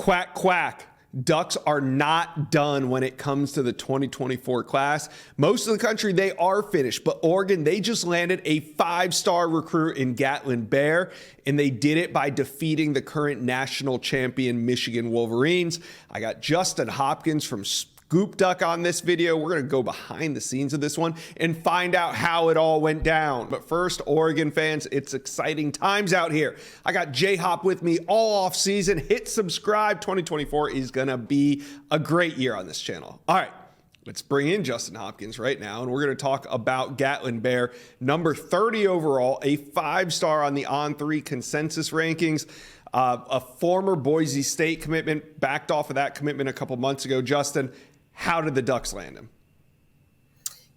Quack, quack. Ducks are not done when it comes to the 2024 class. Most of the country, they are finished, but Oregon, they just landed a 5-star recruit in Gatlin Bair, and they did it by defeating the current national champion Michigan Wolverines. I got Justin Hopkins from Scoop Duck on this video. We're going to go behind the scenes of this one and find out how it all went down. But first, Oregon fans, it's exciting times out here. I got J-Hop with me all off season. Hit subscribe. 2024 is going to be a great year on this channel. All right, let's bring in Justin Hopkins right now, and we're going to talk about Gatlin Bair, number 30 overall, a 5-star on the On3 consensus rankings. A former Boise State commitment, backed off of that commitment a couple months ago. Justin, how did the Ducks land him?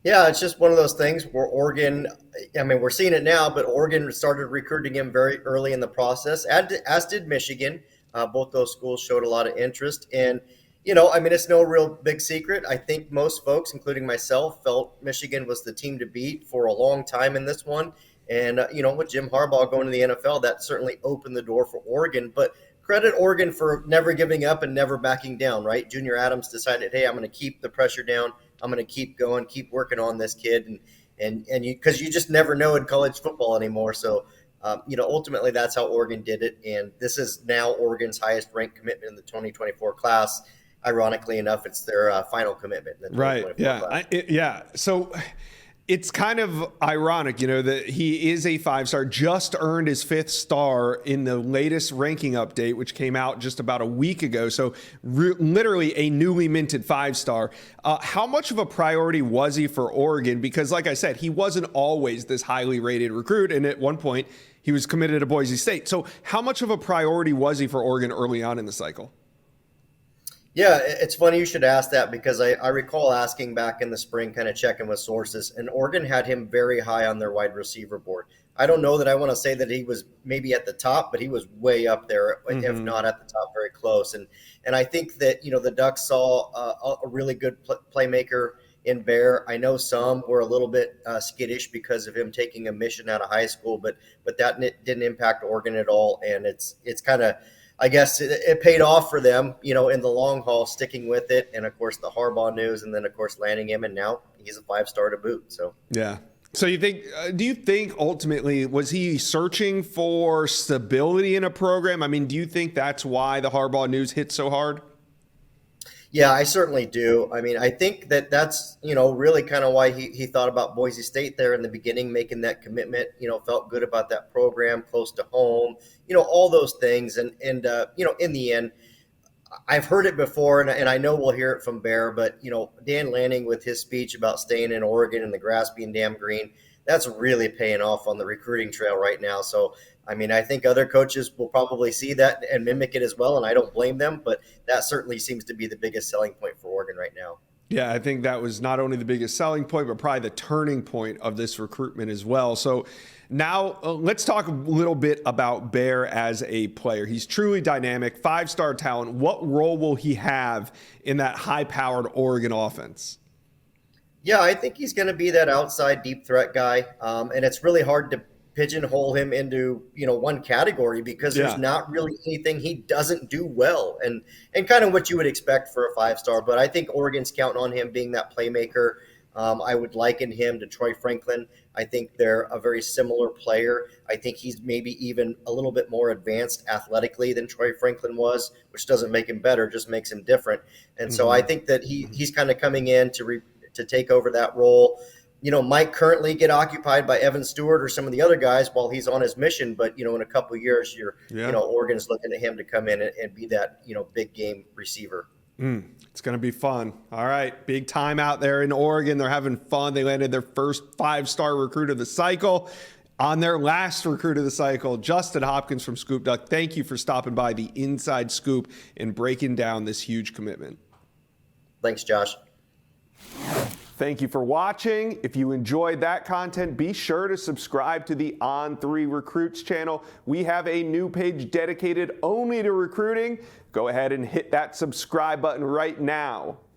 Yeah, it's just one of those things where Oregon, I mean, we're seeing it now, but Oregon started recruiting him very early in the process, as did Michigan. Both those schools showed a lot of interest. And, you know, I mean, it's no real big secret. I think most folks, including myself, felt Michigan was the team to beat for a long time in this one. And, you know, with Jim Harbaugh going to the NFL, that certainly opened the door for Oregon. But credit Oregon for never giving up and never backing down, right? Junior Adams decided, hey, I'm going to keep the pressure down. I'm going to keep going, keep working on this kid. And because you just never know in college football anymore. So, you know, ultimately that's how Oregon did it. And this is now Oregon's highest ranked commitment in the 2024 class. Ironically enough, it's their final commitment in the 2024 class. Yeah. So it's kind of ironic, you know, that he is a 5-star, just earned his 5th star in the latest ranking update, which came out just about a week ago. So literally a newly minted 5-star. How much of a priority was he for Oregon? Because like I said, he wasn't always this highly rated recruit. And at one point he was committed to Boise State. So how much of a priority was he for Oregon early on in the cycle? Yeah, it's funny you should ask that because I recall asking back in the spring, kind of checking with sources, and Oregon had him very high on their wide receiver board. I don't know that I want to say that he was maybe at the top, but he was way up there, if not at the top, very close. And I think that, you know, the Ducks saw a really good playmaker in Bair. I know some were a little bit skittish because of him taking a mission out of high school, but that didn't impact Oregon at all. And it's kind of, I guess it paid off for them, you know, in the long haul, sticking with it. And, of course, the Harbaugh news and then, of course, landing him. And now he's a 5-star to boot. So, yeah. So do you think ultimately, was he searching for stability in a program? I mean, do you think that's why the Harbaugh news hit so hard? Yeah, I certainly do. I mean, I think that's, you know, really kind of why he thought about Boise State there in the beginning, making that commitment, you know, felt good about that program, close to home, you know, all those things. And you know, in the end, I've heard it before, and I know we'll hear it from Bair, but, you know, Dan Lanning with his speech about staying in Oregon and the grass being damn green, that's really paying off on the recruiting trail right now. So, I mean, I think other coaches will probably see that and mimic it as well, and I don't blame them, but that certainly seems to be the biggest selling point for Oregon right now. Yeah, I think that was not only the biggest selling point, but probably the turning point of this recruitment as well. So now let's talk a little bit about Bair as a player. He's truly dynamic, 5-star talent. What role will he have in that high-powered Oregon offense? Yeah, I think he's going to be that outside deep threat guy, and it's really hard to pigeonhole him into, you know, one category because there's not really anything he doesn't do well, and kind of what you would expect for a 5-star. But I think Oregon's counting on him being that playmaker. I would liken him to Troy Franklin. I think they're a very similar player. I think he's maybe even a little bit more advanced athletically than Troy Franklin was, which doesn't make him better, just makes him different. And so I think that he's kind of coming in to take over that role. You know, might currently get occupied by Evan Stewart or some of the other guys while he's on his mission. But, you know, in a couple of years, you know, Oregon's looking at him to come in and be that, you know, big game receiver. It's going to be fun. All right. Big time out there in Oregon. They're having fun. They landed their first 5-star recruit of the cycle on their last recruit of the cycle, Justin Hopkins from Scoop Duck. Thank you for stopping by the Inside Scoop and breaking down this huge commitment. Thanks, Josh. Thank you for watching. If you enjoyed that content, be sure to subscribe to the On3 Recruits channel. We have a new page dedicated only to recruiting. Go ahead and hit that subscribe button right now.